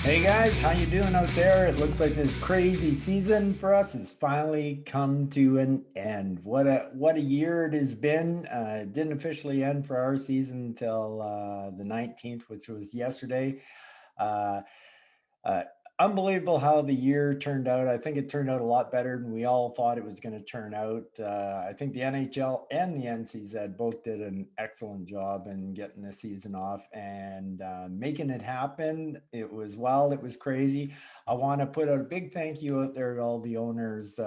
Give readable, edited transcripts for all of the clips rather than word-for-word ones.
Hey guys, how you doing out there? It looks like this crazy season for us has finally come to an end. What a year it has been. It didn't officially end for our season until the 19th, which was yesterday. Uh, uh, Unbelievable how the year turned out. I think it turned out a lot better than we all thought it was going to turn out. I think the NHL and the NCZ both did an excellent job in getting the season off and making it happen. It was wild. It was crazy. I want to put out a big thank you out there to all the owners.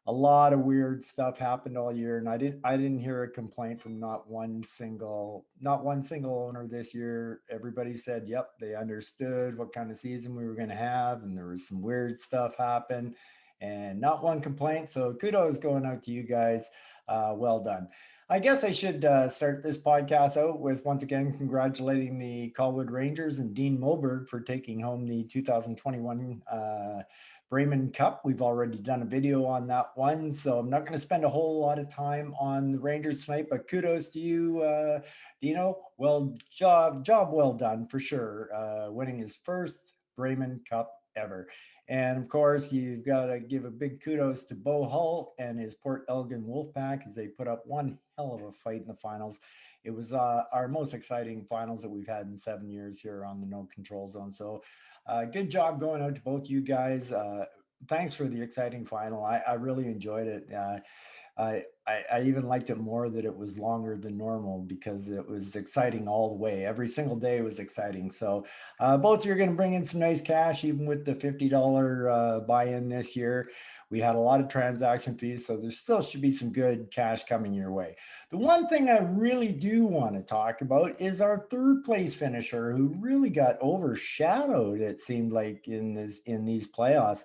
A lot of weird stuff happened all year, and I didn't hear a complaint from not one single owner this year. Everybody said yep, they understood what kind of season we were going to have, and there was some weird stuff happen, and not one complaint. So kudos going out to you guys. Well done. I guess I should start this podcast out with once again congratulating the Colwood Rangers and Dean Mulberg for taking home the 2021 Bremen Cup. We've already done a video on that one, so I'm not going to spend a whole lot of time on the Rangers tonight. But kudos to you, Dino. Well, job well done for sure. Winning his first Bremen Cup ever. And of course, you've got to give a big kudos to Bo Hull and his Port Elgin Wolfpack as they put up one hell of a fight in the finals. It was our most exciting finals that we've had in 7 years here on the No Control Zone. So good job going out to both you guys. Thanks for the exciting final. I really enjoyed it. I even liked it more that it was longer than normal because it was exciting all the way. Every single day was exciting. So both you're going to bring in some nice cash, even with the $50 buy-in this year. We had a lot of transaction fees, so there still should be some good cash coming your way. The one thing I really do want to talk about is our third place finisher who really got overshadowed, it seemed like, in these playoffs.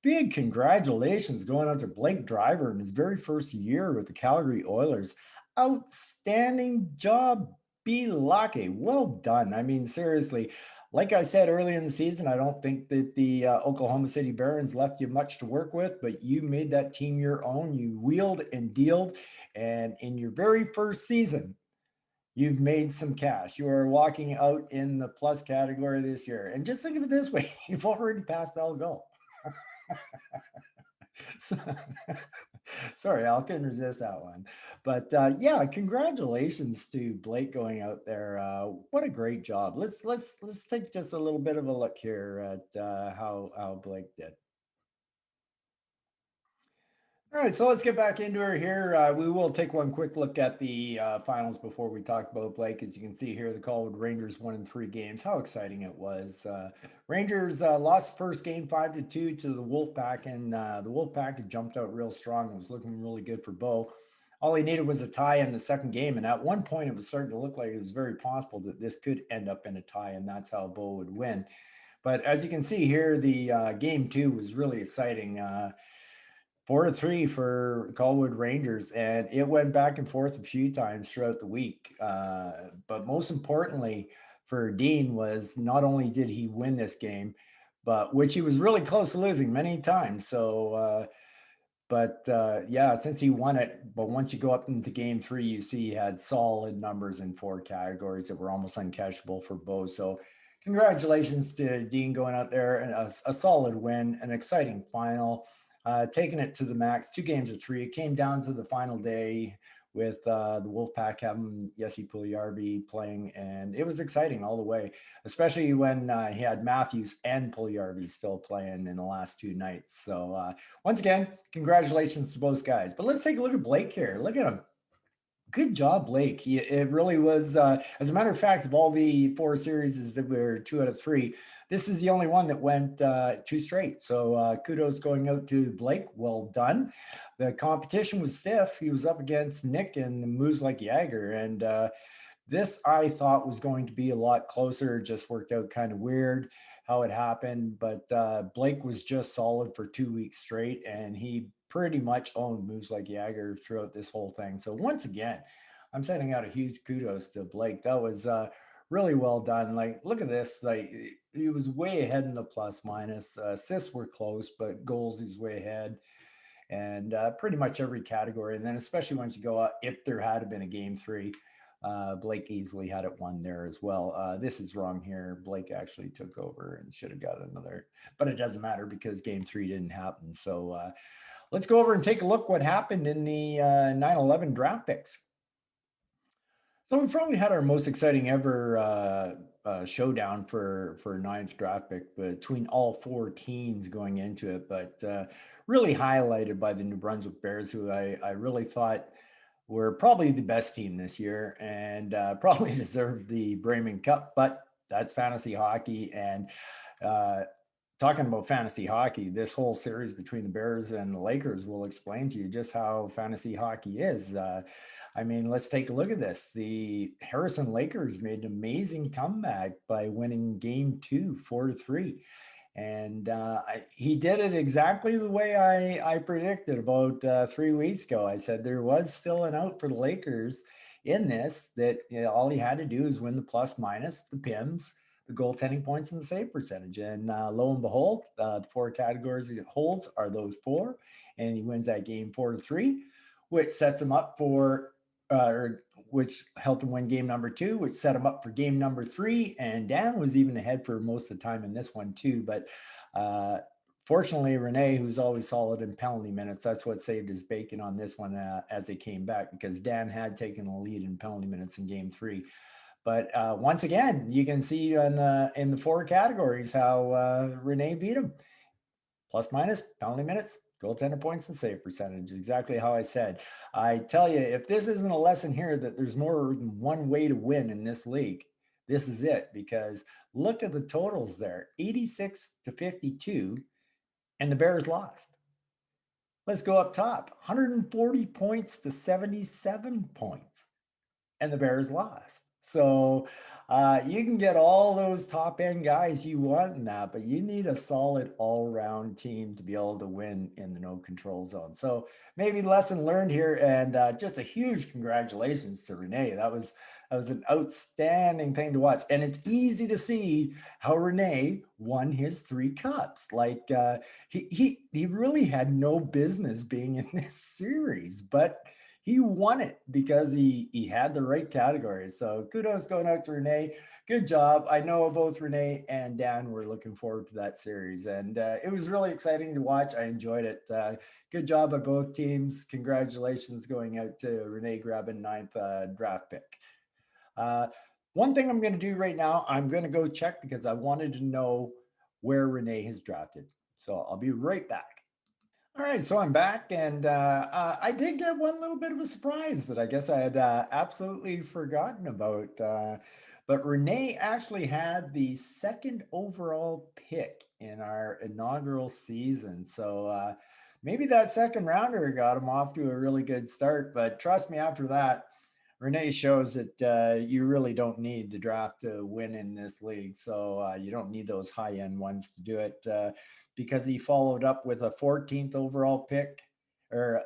Big congratulations going out to Blake Driver in his very first year with the Calgary Oilers. Outstanding job, be lucky. Well done. I mean, seriously, like I said early in the season, I don't think that the Oklahoma City Barons left you much to work with, but you made that team your own. You wheeled and dealed, and in your very first season, you've made some cash. You are walking out in the plus category this year. And just think of it this way, you've already passed El Go. So, sorry, I couldn't resist that one. But yeah, congratulations to Blake going out there. What a great job. Let's take just a little bit of a look here at how Blake did. All right, so let's get back into her here. We will take one quick look at the finals before we talk about Blake. As you can see here, the Colwood Rangers won in 3 games. How exciting it was! Rangers lost first game 5-2 to the Wolfpack, and the Wolfpack had jumped out real strong. It was looking really good for Bo. All he needed was a tie in the second game, and at one point, it was starting to look like it was very possible that this could end up in a tie, and that's how Bo would win. But as you can see here, the game two was really exciting. 4-3 for Colwood Rangers, and it went back and forth a few times throughout the week. But most importantly for Dean was not only did he win this game, but which he was really close to losing many times. So, yeah, since he won it, but once you go up into game three, you see he had solid numbers in 4 categories that were almost uncatchable for Bo. So, congratulations to Dean going out there and a solid win, an exciting final, taking it to the max, 2 games of 3. It came down to the final day with the Wolfpack having Jesse Puljujärvi playing, and it was exciting all the way, especially when he had Matthews and Puljujärvi still playing in the last 2 nights. So once again, congratulations to both guys. But let's take a look at Blake here. Look at him. Good job, Blake. It really was. As a matter of fact, of all the 4 series that were 2 out of 3, this is the only one that went 2 straight. So kudos going out to Blake. Well done. The competition was stiff. He was up against Nick and Moves Like Jagger. And this I thought was going to be a lot closer. It just worked out kind of weird how it happened. But Blake was just solid for 2 weeks straight, and he pretty much owned Moves Like Jagger throughout this whole thing. So once again, I'm sending out a huge kudos to Blake. That was really well done. Like, look at this. Like, he was way ahead in the plus minus. Assists were close, but goals he's way ahead. And pretty much every category. And then especially once you go out, if there had been a game three, Blake easily had it won there as well. This is wrong here. Blake actually took over and should have got another, but it doesn't matter because game three didn't happen. So let's go over and take a look what happened in the 9/11 draft picks. So we probably had our most exciting ever showdown for ninth draft pick between all four teams going into it, but really highlighted by the New Brunswick Bears, who I really thought were probably the best team this year and probably deserved the Bremen Cup. But that's fantasy hockey, and uh, talking about fantasy hockey, this whole series between the Bears and the Lakers will explain to you just how fantasy hockey is. I mean, let's take a look at this. The Harrison Lakers made an amazing comeback by winning game two, 4-3. And he did it exactly the way I predicted about 3 weeks ago. I said there was still an out for the Lakers in this, that all he had to do is win the plus minus, the PIMS, the goaltending points, and the save percentage. And lo and behold, the four categories he holds are those four. And he wins that game 4-3, which sets him up for or which helped him win game number two, which set him up for game number three. And Dan was even ahead for most of the time in this one too. But uh, fortunately, Renee, who's always solid in penalty minutes, that's what saved his bacon on this one as they came back, because Dan had taken a lead in penalty minutes in game three. But once again, you can see in the four categories how Renee beat him. Plus minus, penalty minutes, goaltender points, and save percentage. Exactly how I said. I tell you, if this isn't a lesson here that there's more than one way to win in this league, this is it. Because look at the totals there, 86-52, and the Bears lost. Let's go up top, 140 points to 77 points, and the Bears lost. So you can get all those top end guys you want in that, but you need a solid all round team to be able to win in the no control zone. So maybe lesson learned here, and just a huge congratulations to Renee. That was an outstanding thing to watch, and it's easy to see how Renee won his 3 cups. Like he really had no business being in this series, but he won it because he had the right categories. So kudos going out to Renee. Good job. I know both Renee and Dan were looking forward to that series, and it was really exciting to watch. I enjoyed it. Good job by both teams. Congratulations going out to Renee grabbing ninth draft pick. Uh, One thing I'm going to do right now, I'm going to go check because I wanted to know where Renee has drafted. So I'll be right back. All right, so I'm back, and I did get one little bit of a surprise that I guess I had absolutely forgotten about. But Renee actually had the second overall pick in our inaugural season. So maybe that second rounder got him off to a really good start. But trust me, after that, Renee shows that you really don't need the draft to win in this league. So you don't need those high end ones to do it, because he followed up with a 14th overall pick, or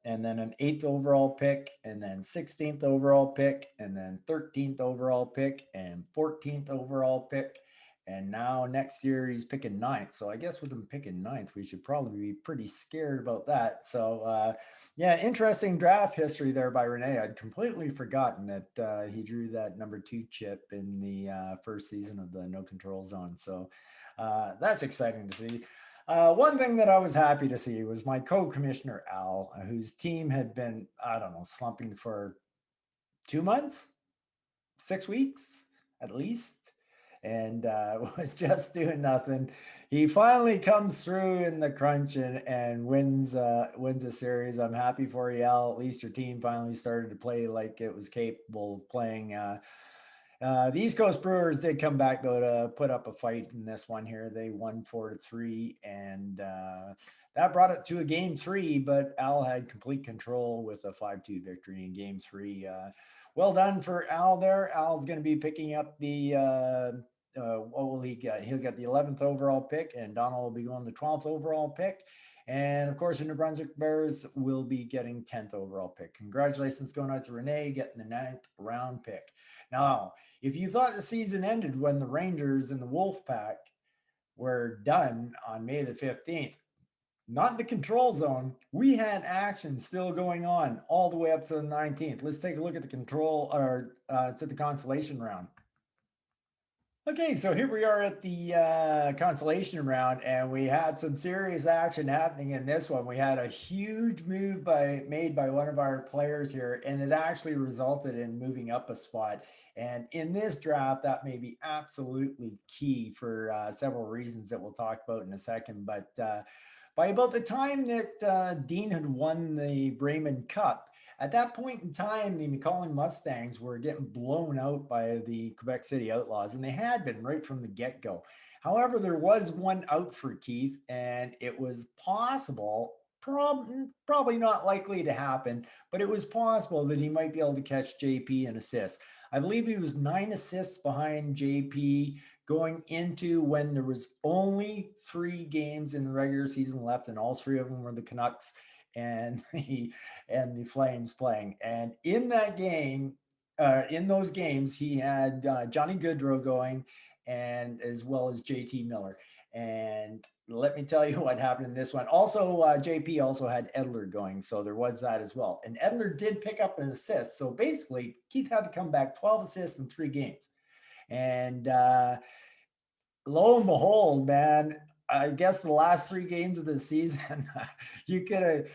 and then an 8th overall pick, and then 16th overall pick, and then 13th overall pick, and 14th overall pick. And now next year he's picking ninth. So I guess with him picking ninth, we should probably be pretty scared about that. So yeah, interesting draft history there by Renee. I'd completely forgotten that he drew that number 2 chip in the first season of the No Control Zone. So that's exciting to see. One thing that I was happy to see was my co-commissioner Al, whose team had been, I don't know, slumping for 2 months, 6 weeks at least, and was just doing nothing. He finally comes through in the crunch and wins a series. I'm happy for you, Al. At least your team finally started to play like it was capable of playing. The East Coast Brewers did come back though to put up a fight in this one here. They won 4-3, and that brought it to a game three. But Al had complete control with a 5-2 victory in game three. Well done for Al there. Al's going to be picking up the what will he get? He'll get the 11th overall pick, and Donald will be going the 12th overall pick. And of course, the New Brunswick Bears will be getting 10th overall pick. Congratulations going out to Renee getting the 9th round pick. Now, if you thought the season ended when the Rangers and the Wolfpack were done on May the 15th, not in the control zone. We had action still going on all the way up to the 19th. Let's take a look at the control or to the consolation round. Okay, so here we are at the consolation round, and we had some serious action happening in this one. We had a huge move made by one of our players here, and it actually resulted in moving up a spot. And in this draft, that may be absolutely key for several reasons that we'll talk about in a second. But by about the time that Dean had won the Bremen Cup, at that point in time, the McCollum Mustangs were getting blown out by the Quebec City Outlaws, and they had been right from the get go. However, there was one out for Keith, and it was possible, probably not likely to happen, but it was possible that he might be able to catch JP in assists. I believe he was 9 assists behind JP going into when there was only 3 games in the regular season left, and all 3 of them were the Canucks and the Flames playing. And in that game, in those games, he had Johnny Goodrow going, and as well as JT Miller. And let me tell you what happened in this one. Also, JP also had Edler going, so there was that as well. And Edler did pick up an assist. So basically, Keith had to come back 12 assists in 3 games. And lo and behold, man, I guess the last 3 games of the season, you could have,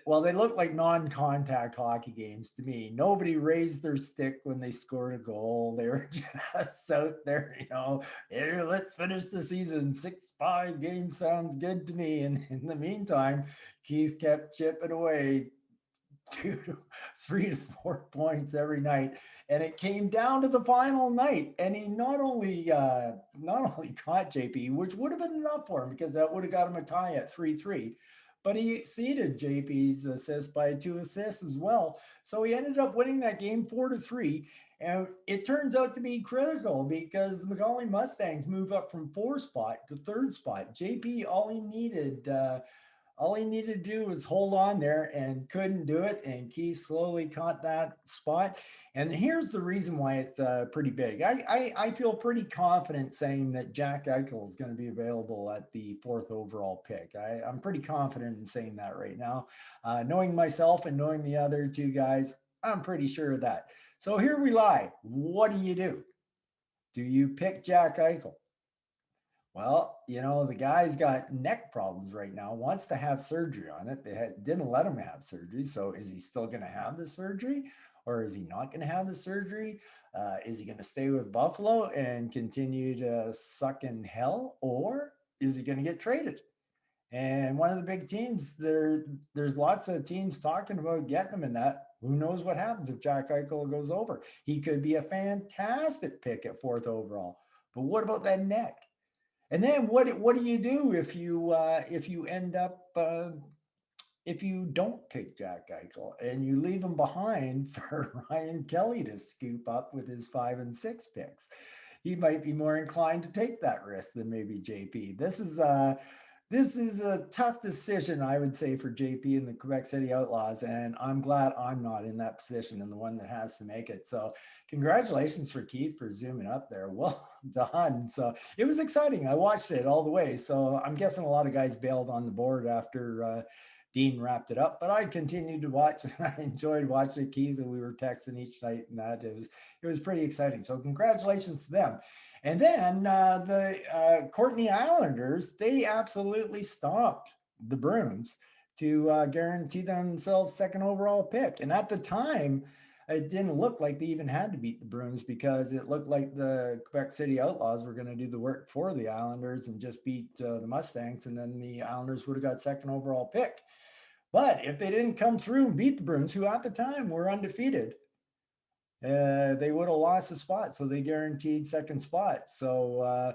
well, they looked like non-contact hockey games to me. Nobody raised their stick when they scored a goal. They were just out there, hey, let's finish the season. 6-5 game sounds good to me. And in the meantime, Keith kept chipping away 3 to 4 points every night, and it came down to the final night, and he not only caught JP, which would have been enough for him because that would have got him a tie at 3-3, but he exceeded JP's assist by 2 assists as well. So he ended up winning that game 4-3. And it turns out to be critical because the McCauley Mustangs move up from 4 spot to 3rd spot. JP, all he needed to do was hold on there and couldn't do it. And Keith slowly caught that spot. And here's the reason why it's pretty big. I feel pretty confident saying that Jack Eichel is going to be available at the 4th overall pick. I'm pretty confident in saying that right now. Knowing myself and knowing the other 2 guys, I'm pretty sure of that. So here we lie. What do? Do you pick Jack Eichel? Well, the guy's got neck problems right now, wants to have surgery on it. Didn't let him have surgery. So is he still going to have the surgery, or is he not going to have the surgery? Is he going to stay with Buffalo and continue to suck in hell, or is he going to get traded? And one of the big teams, there's lots of teams talking about getting him in that. Who knows what happens if Jack Eichel goes over? He could be a fantastic pick at 4th overall. But what about that neck? And then what do you do if you end up if you don't take Jack Eichel and you leave him behind for Ryan Kelly to scoop up with his 5 and 6 picks? He might be more inclined to take that risk than maybe JP. This is a tough decision, I would say, for JP and the Quebec City Outlaws, and I'm glad I'm not in that position and the one that has to make it. So congratulations for Keith for zooming up there. Well done. So it was exciting. I watched it all the way. So I'm guessing a lot of guys bailed on the board after Dean wrapped it up, but I continued to watch and I enjoyed watching it, Keith, and we were texting each night, and that it was pretty exciting. So congratulations to them. And then the Courtney Islanders, they absolutely stomped the Bruins to guarantee themselves 2nd overall pick. And at the time, it didn't look like they even had to beat the Bruins because it looked like the Quebec City Outlaws were going to do the work for the Islanders and just beat the Mustangs, and then the Islanders would have got 2nd overall pick. But if they didn't come through and beat the Bruins, who at the time were undefeated, they would have lost a spot. So they guaranteed 2nd spot. So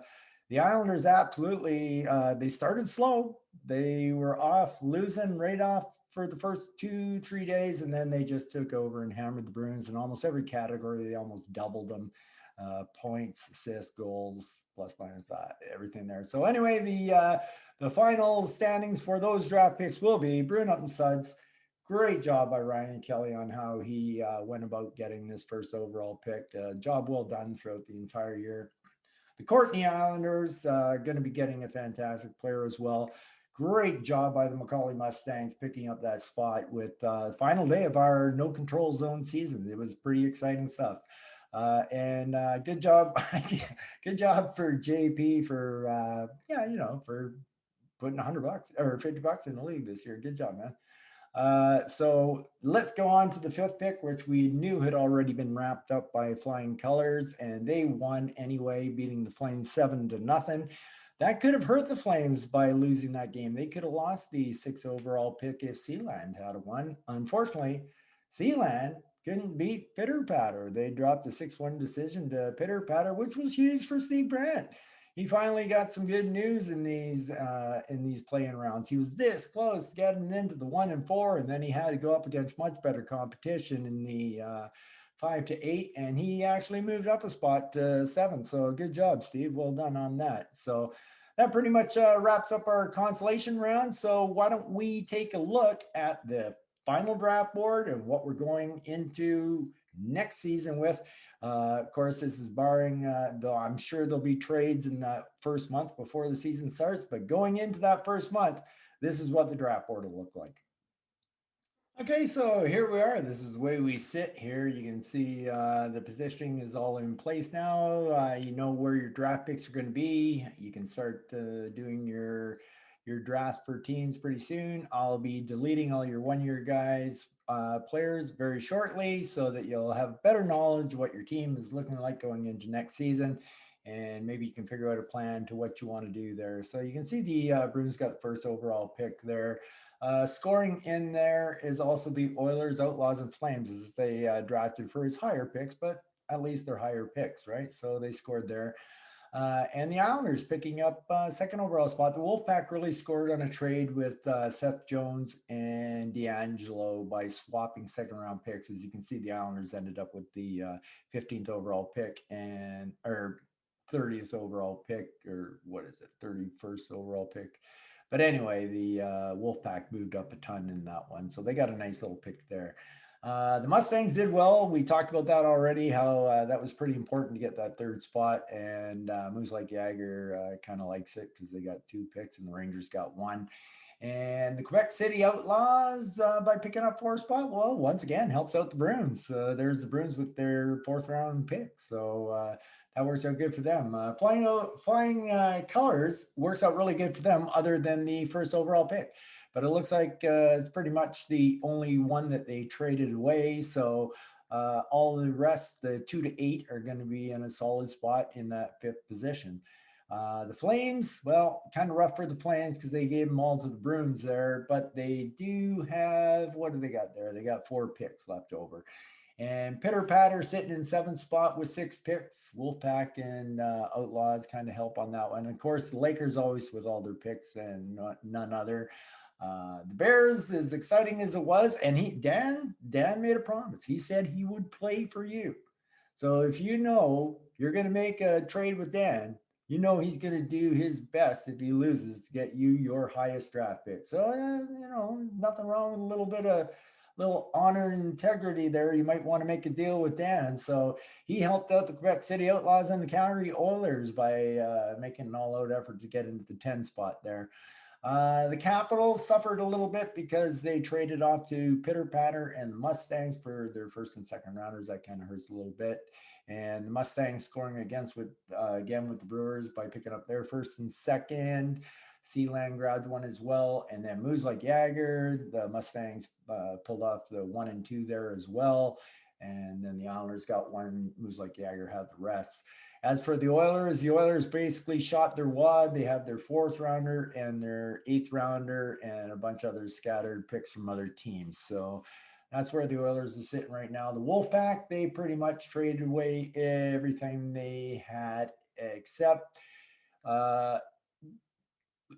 the Islanders absolutely, they started slow. They were off losing right off for the first 2-3 days, and then they just took over and hammered the Bruins in almost every category. They almost doubled them. Points, assists, goals, plus minus everything there. So anyway, the final standings for those draft picks will be Bruin up and Suds. Great job by Ryan Kelly on how he went about getting this 1st overall pick. Job well done throughout the entire year. The Courtney Islanders going to be getting a fantastic player as well. great job by the Macaulay Mustangs picking up that spot with final day of our no control zone season. It was pretty exciting stuff. And good job, good job for JP for for putting $100 or $50 in the league this year. Good job, man. So let's go on to the fifth pick, which we knew had already been wrapped up by Flying Colors, and they won anyway, beating the Flames 7-0. That could have hurt the Flames by losing that game. They could have lost the 6 overall pick if Sealand had won. Unfortunately, Sealand couldn't beat Pitter Patter. They dropped a 6-1 decision to Pitter Patter, which was huge for Steve Brandt. He finally got some good news in these playing rounds. He was this close to getting into the 1-4, and then he had to go up against much better competition in the 5-8, and he actually moved up a spot to 7. So good job, Steve. Well done on that. So that pretty much wraps up our consolation round. So why don't we take a look at the final draft board and what we're going into next season with. Of course, this is barring, though I'm sure there'll be trades in that first month before the season starts. But going into that first month, this is what the draft board will look like. Okay, so here we are. This is the way we sit here. You can see the positioning is all in place now. You know where your draft picks are going to be. You can start doing your drafts for teams pretty soon. I'll be deleting all your one-year guys, players very shortly so that you'll have better knowledge of what your team is looking like going into next season. And maybe you can figure out a plan to what you want to do there. So you can see the Bruins got the first overall pick there. Scoring in there is also the Oilers, Outlaws, and Flames as they drafted for his higher picks, but at least they're higher picks, right? So they scored there. And the Islanders picking up second overall spot. The Wolfpack really scored on a trade with Seth Jones and D'Angelo by swapping second round picks. As you can see, the Islanders ended up with the 15th overall pick or 30th overall pick, or what is it, 31st overall pick. But anyway, the Wolfpack moved up a ton in that one. So they got a nice little pick there. The Mustangs did well. We talked about that already, how that was pretty important to get that third spot. And Moose Like Jagger kind of likes it because they got 2 picks and the Rangers got 1. And the Quebec City Outlaws, by picking up 4 spot, well, once again, helps out the Bruins. There's the Bruins with their 4th round pick. So that works out good for them. Flying Colors works out really good for them other than the first overall pick. But it looks like it's pretty much the only one that they traded away. So all the rest, the 2-8, are going to be in a solid spot in that 5th position. The Flames, well, kind of rough for the Flames because they gave them all to the Bruins there, but they do have, what do they got there? They got 4 picks left over. And Pitter Patter sitting in 7th spot with 6 picks. Wolfpack and Outlaws kind of help on that one. And of course, the Lakers always with all their picks and none other. The Bears, as exciting as it was, and Dan made a promise. He said he would play for you. So if you know you're going to make a trade with Dan, you know he's going to do his best if he loses to get you your highest draft pick. So nothing wrong with a little bit of little honor and integrity there. You might want to make a deal with Dan. So he helped out the Quebec City Outlaws and the Calgary Oilers by making an all-out effort to get into the 10 spot there. The Capitals suffered a little bit because they traded off to Pitter Patter and the Mustangs for their first and second rounders. That kind of hurts a little bit. And the Mustangs scoring against again with the Brewers by picking up their first and second. Sealand grabbed 1 as well. And then Moose Like Jagger, the Mustangs pulled off the 1 and 2 there as well. And then the Islanders got 1. Moose Like Jagger had the rest. As for the Oilers basically shot their wad. They have their 4th rounder and their 8th rounder and a bunch of other scattered picks from other teams. So that's where the Oilers are sitting right now. The Wolfpack, they pretty much traded away everything they had except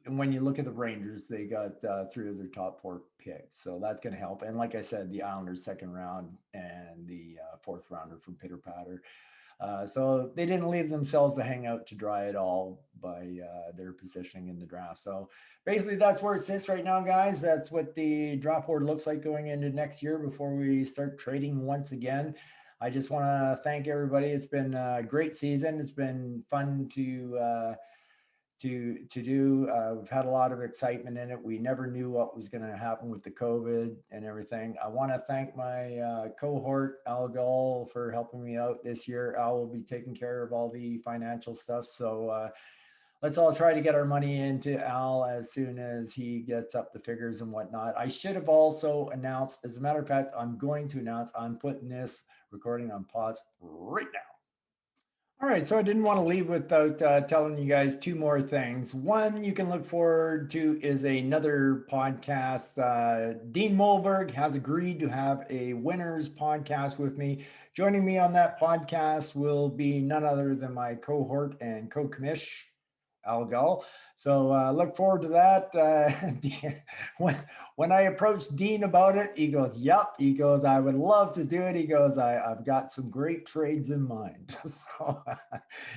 when you look at the Rangers, they got 3 of their top 4 picks. So that's going to help. And like I said, the Islanders 2nd round and the 4th rounder from Pitter Patter. So they didn't leave themselves to hang out to dry at all by their positioning in the draft. So basically that's where it sits right now, guys. That's what the draft board looks like going into next year before we start trading once again. I just want to thank everybody. It's been a great season. It's been fun to to do. We've had a lot of excitement in it. We never knew what was going to happen with the COVID and everything. I want to thank my cohort, Al Gull, for helping me out this year. Al will be taking care of all the financial stuff. So let's all try to get our money into Al as soon as he gets up the figures and whatnot. I should have also announced, as a matter of fact, I'm going to announce I'm putting this recording on pause right now. All right, so I didn't want to leave without telling you guys two more things. One you can look forward to is another podcast. Dean Molberg has agreed to have a winners podcast with me. Joining me on that podcast will be none other than my cohort and co-commish, Al Gull. So look forward to that. When I approached Dean about it, he goes, "Yep." He goes, "I would love to do it." He goes, I've got some great trades in mind." So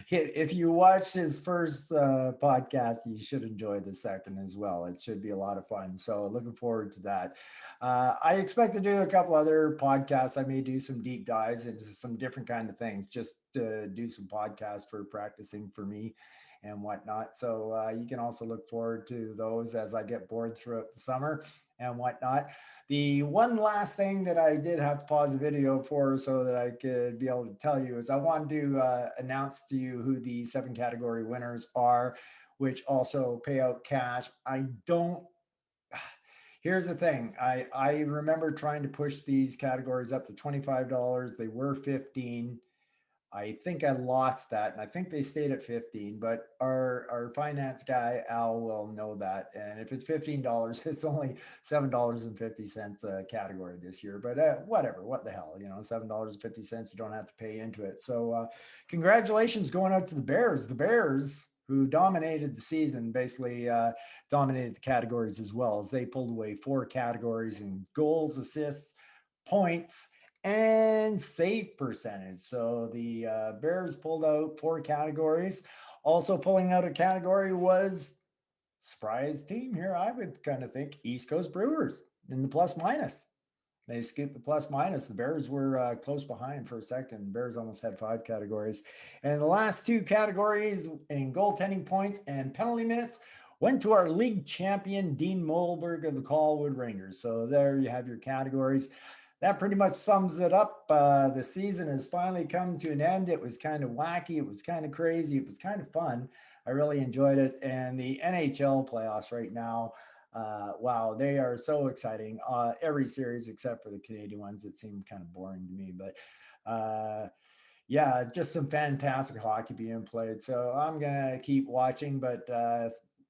if you watched his first podcast, you should enjoy the second as well. It should be a lot of fun. So looking forward to that. I expect to do a couple other podcasts. I may do some deep dives into some different kind of things, just to do some podcasts for practicing for me and whatnot. So you can also look forward to those as I get bored throughout the summer and whatnot. The one last thing that I did have to pause the video for so that I could be able to tell you is I wanted to announce to you who the 7 category winners are, which also pay out cash. I don't Here's the thing. I remember trying to push these categories up to $25. They were 15. I think I lost that, and I think they stayed at 15. But our finance guy Al will know that, and if it's $15, it's only $7.50 a category this year. But whatever, what the hell, $7.50. You don't have to pay into it. So congratulations going out to the Bears. The Bears, who dominated the season, basically dominated the categories as well, as they pulled away 4 categories in goals, assists, points, and save percentage. So the Bears pulled out 4 categories. Also pulling out a category was surprise team here, I would kind of think, East Coast Brewers in the plus minus. They skipped the plus minus. The Bears were close behind for a second. The Bears almost had 5 categories. And the last 2 categories in goaltending points and penalty minutes went to our league champion, Dean Molberg of the Colwood Rangers. So there you have your categories. That pretty much sums it up. The season has finally come to an end. It was kind of wacky. It was kind of crazy. It was kind of fun. I really enjoyed it. And the NHL playoffs right now, wow, they are so exciting. Every series except for the Canadian ones, it seemed kind of boring to me. But yeah, just some fantastic hockey being played. So I'm going to keep watching, but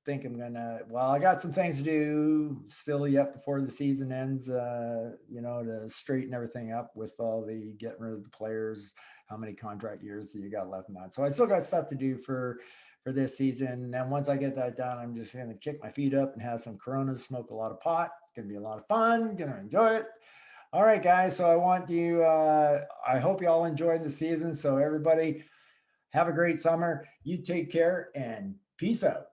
think I'm gonna, I got some things to do still yet before the season ends, to straighten everything up with all the getting rid of the players, how many contract years you got left in that. So I still got stuff to do for this season. And then once I get that done, I'm just gonna kick my feet up and have some Coronas, smoke a lot of pot. It's gonna be a lot of fun, gonna enjoy it. All right, guys. So I want you, I hope you all enjoyed the season. So everybody have a great summer. You take care and peace out.